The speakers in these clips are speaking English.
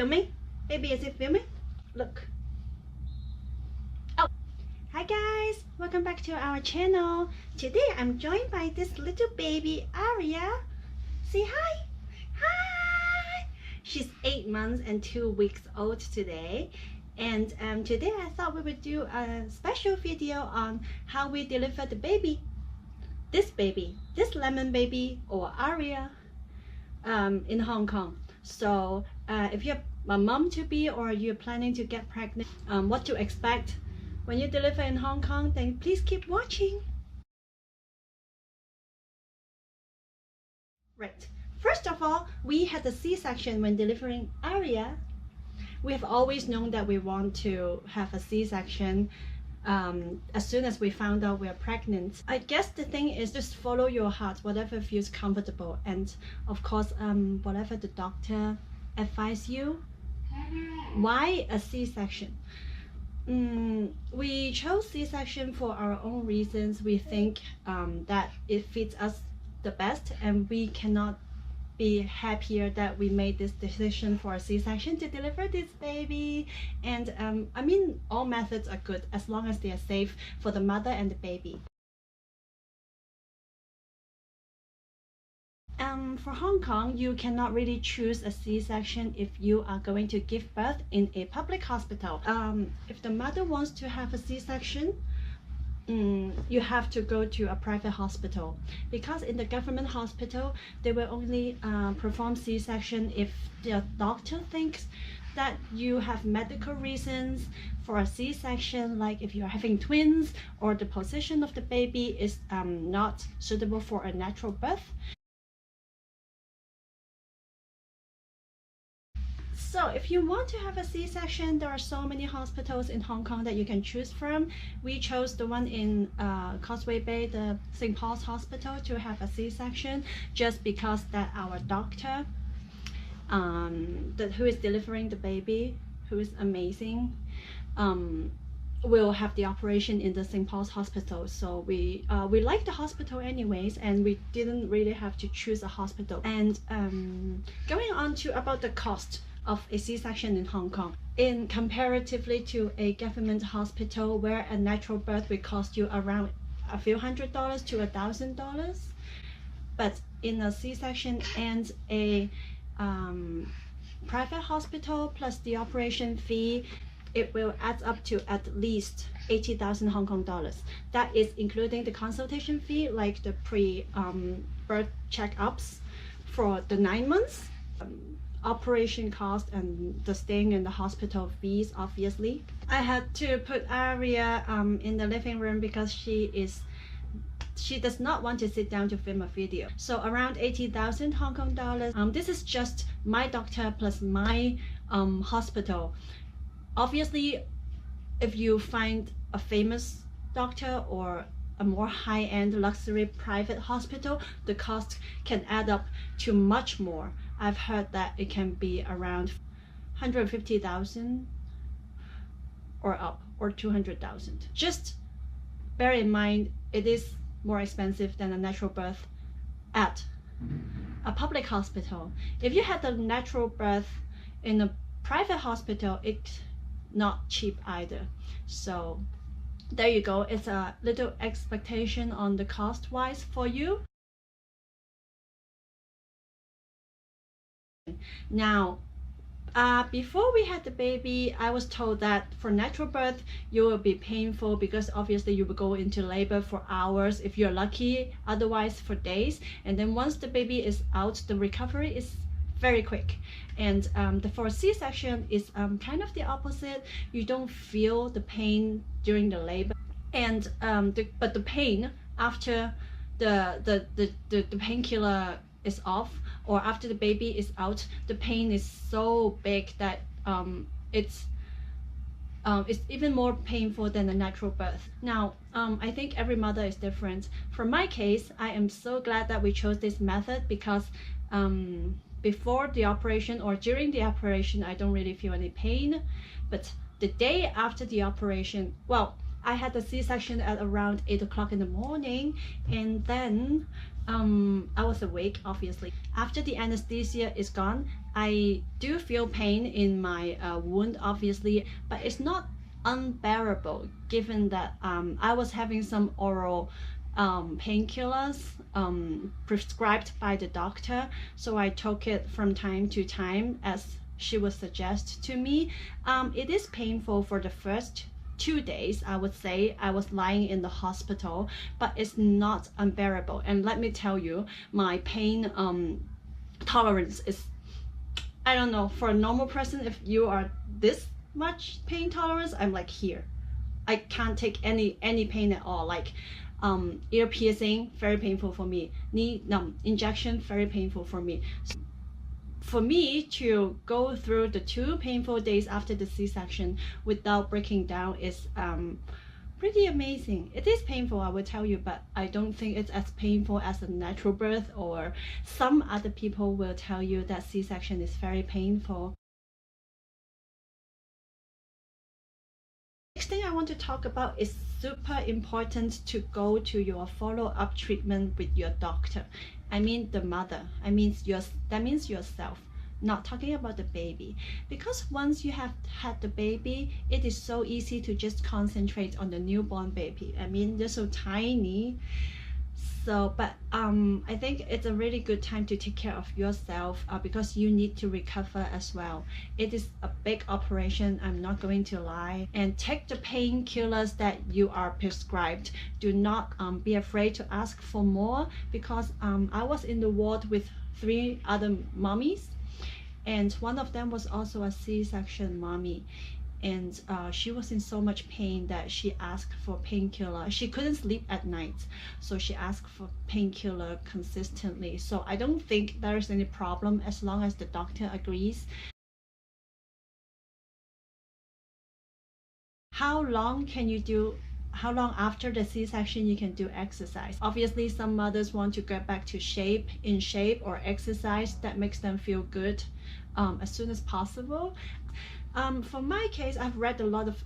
filming? Baby, is it filming? Look. Oh, hi guys, welcome back to our channel. Today I'm joined by this little baby Aria. Say hi. Hi. She's 8 months and 2 weeks old today. And today I thought we would do a special video on how we deliver the baby. This lemon baby, or Aria, in Hong Kong. So if you're a mom-to-be or you're planning to get pregnant, what to expect when you deliver in Hong Kong, then please keep watching. Right, first of all, we had a C-section when delivering Aria. We have always known that we want to have a C-section as soon as we found out we're pregnant. I guess the thing is just follow your heart, whatever feels comfortable, and of course whatever the doctor advise you. Why a C-section? We chose C-section for our own reasons. We think that it fits us the best, and we cannot be happier that we made this decision for a C-section to deliver this baby. And I mean, all methods are good as long as they are safe for the mother and the baby. For Hong Kong, you cannot really choose a C-section if you are going to give birth in a public hospital. If the mother wants to have a C-section, you have to go to a private hospital, because in the government hospital they will only perform C-section if the doctor thinks that you have medical reasons for a C-section, like if you're having twins or the position of the baby is not suitable for a natural birth. So if you want to have a C-section, there are so many hospitals in Hong Kong that you can choose from. We chose the one in Causeway Bay, the St. Paul's Hospital, to have a C-section, just because that our doctor who is delivering the baby, who is amazing, will have the operation in the St. Paul's Hospital. So we like the hospital anyways, and we didn't really have to choose a hospital. And going on to about the cost of a C-section in Hong Kong, in comparatively to a government hospital where a natural birth will cost you around a few $100s to $1,000, but in a C-section and a private hospital plus the operation fee, it will add up to at least 80,000 Hong Kong dollars. That is including the consultation fee, like the pre-birth checkups for the 9 months, operation cost, and the staying in the hospital fees, obviously. I had to put Aria in the living room because she does not want to sit down to film a video. So around 80,000 Hong Kong dollars. This is just my doctor plus my hospital. Obviously, if you find a famous doctor or a more high-end luxury private hospital, the cost can add up to much more. I've heard that it can be around 150,000 or up, or 200,000. Just bear in mind, it is more expensive than a natural birth at a public hospital. If you had a natural birth in a private hospital, it's not cheap either. So there you go. It's a little expectation on the cost wise for you. Now, before we had the baby, I was told that for natural birth you will be painful, because obviously you will go into labor for hours if you're lucky, otherwise for days, and then once the baby is out, the recovery is very quick. And for C-section is kind of the opposite. You don't feel the pain during the labor, and but the pain after the painkiller is off, or after the baby is out, the pain is so big that it's even more painful than a natural birth. Now, I think every mother is different. For my case, I am so glad that we chose this method, because before the operation or during the operation, I don't really feel any pain. But the day after the operation, well, I had the C-section at around 8 o'clock in the morning, and then I was awake, obviously. After the anesthesia is gone, I do feel pain in my wound, obviously, but it's not unbearable given that I was having some oral painkillers prescribed by the doctor. So I took it from time to time as she would suggest to me. It is painful for the first 2 days, I would say. I was lying in the hospital, but it's not unbearable. And let me tell you, my pain tolerance is, I don't know, for a normal person, if you are this much pain tolerance, I'm like here. I can't take any pain at all. Like ear piercing, very painful for me. Knee injection, very painful for me. So for me to go through the 2 painful days after the C-section without breaking down is pretty amazing. It is painful, I will tell you, but I don't think it's as painful as a natural birth, or some other people will tell you that C-section is very painful. Next thing I want to talk about is super important to go to your follow-up treatment with your doctor. I mean the mother. That means yourself. Not talking about the baby, because once you have had the baby, it is so easy to just concentrate on the newborn baby. I mean, they're so tiny. So, but I think it's a really good time to take care of yourself because you need to recover as well. It is a big operation, I'm not going to lie. And take the painkillers that you are prescribed. Do not be afraid to ask for more, because I was in the ward with 3 other mommies, and one of them was also a C-section mommy, and she was in so much pain that she asked for painkiller. She couldn't sleep at night, so she asked for painkiller consistently. So I don't think there is any problem as long as the doctor agrees. How long after the C-section you can do exercise? Obviously, some mothers want to get back to in shape or exercise that makes them feel good as soon as possible. For my case, I've read a lot of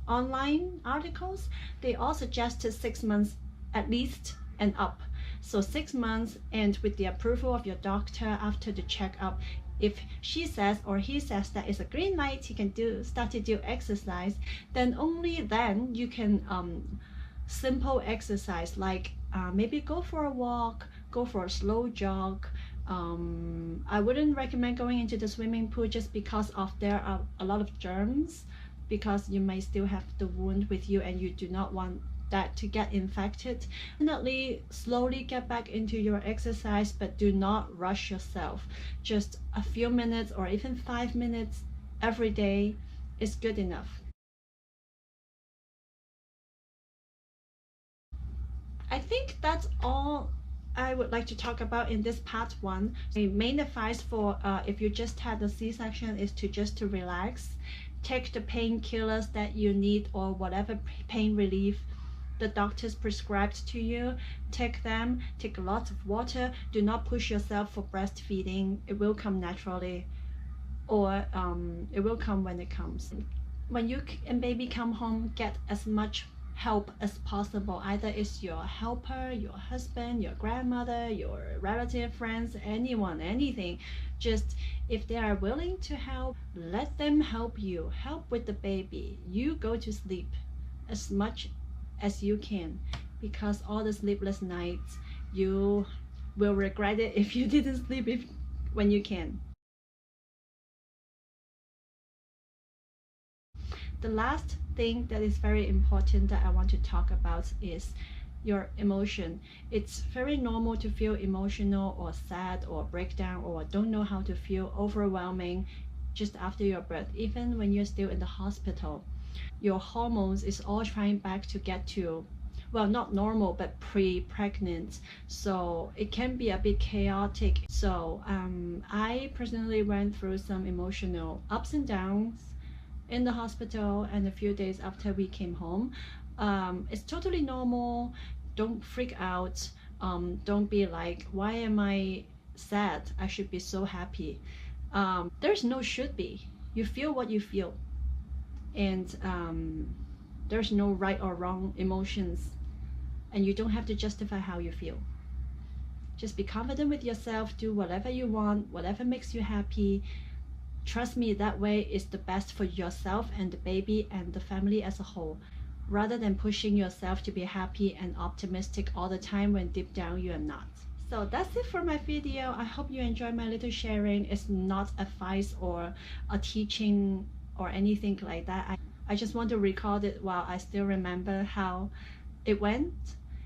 online articles. They all suggested 6 months at least and up. So 6 months, and with the approval of your doctor after the checkup, if she says or he says that it's a green light, he can start to do exercise, then only then you can simple exercise like maybe go for a walk, go for a slow jog. I wouldn't recommend going into the swimming pool just because there are a lot of germs, because you may still have the wound with you and you do not want that to get infected. Definitely slowly get back into your exercise, but do not rush yourself. Just a few minutes or even 5 minutes every day is good enough. I think that's all I would like to talk about in this part 1. The main advice for if you just had a C-section is to relax, take the painkillers that you need or whatever pain relief the doctors prescribed to you. Take them, take lots of water. Do not push yourself for breastfeeding. It will come naturally, or it will come when it comes. When you and baby come home, get as much help as possible. Either it's your helper, your husband, your grandmother, your relative, friends, anyone, anything. Just if they are willing to help, let them help you. Help with the baby. You go to sleep as much as you can, because all the sleepless nights, you will regret it if you didn't sleep when you can. The last thing that is very important that I want to talk about is your emotion. It's very normal to feel emotional or sad or breakdown or don't know how to feel, overwhelming just after your birth, even when you're still in the hospital. Your hormones is all trying back to get to, well, not normal, but pre-pregnant. So it can be a bit chaotic. So I personally went through some emotional ups and downs in the hospital and a few days after we came home. It's totally normal. Don't freak out. Don't be like, why am I sad? I should be so happy. There's no should be. You feel what you feel, and there's no right or wrong emotions, and you don't have to justify how you feel. Just be confident with yourself, do whatever you want, whatever makes you happy. Trust me, that way is the best for yourself and the baby and the family as a whole, rather than pushing yourself to be happy and optimistic all the time when deep down you are not. So that's it for my video. I hope you enjoy my little sharing. It's not advice or a teaching or anything like that. I just want to record it while I still remember how it went.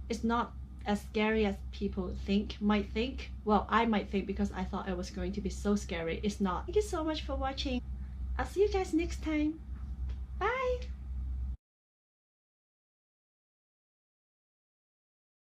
It's not as scary as people might think. Well, I might think, because I thought it was going to be so scary. It's not. Thank you so much for watching. I'll see you guys next time. Bye!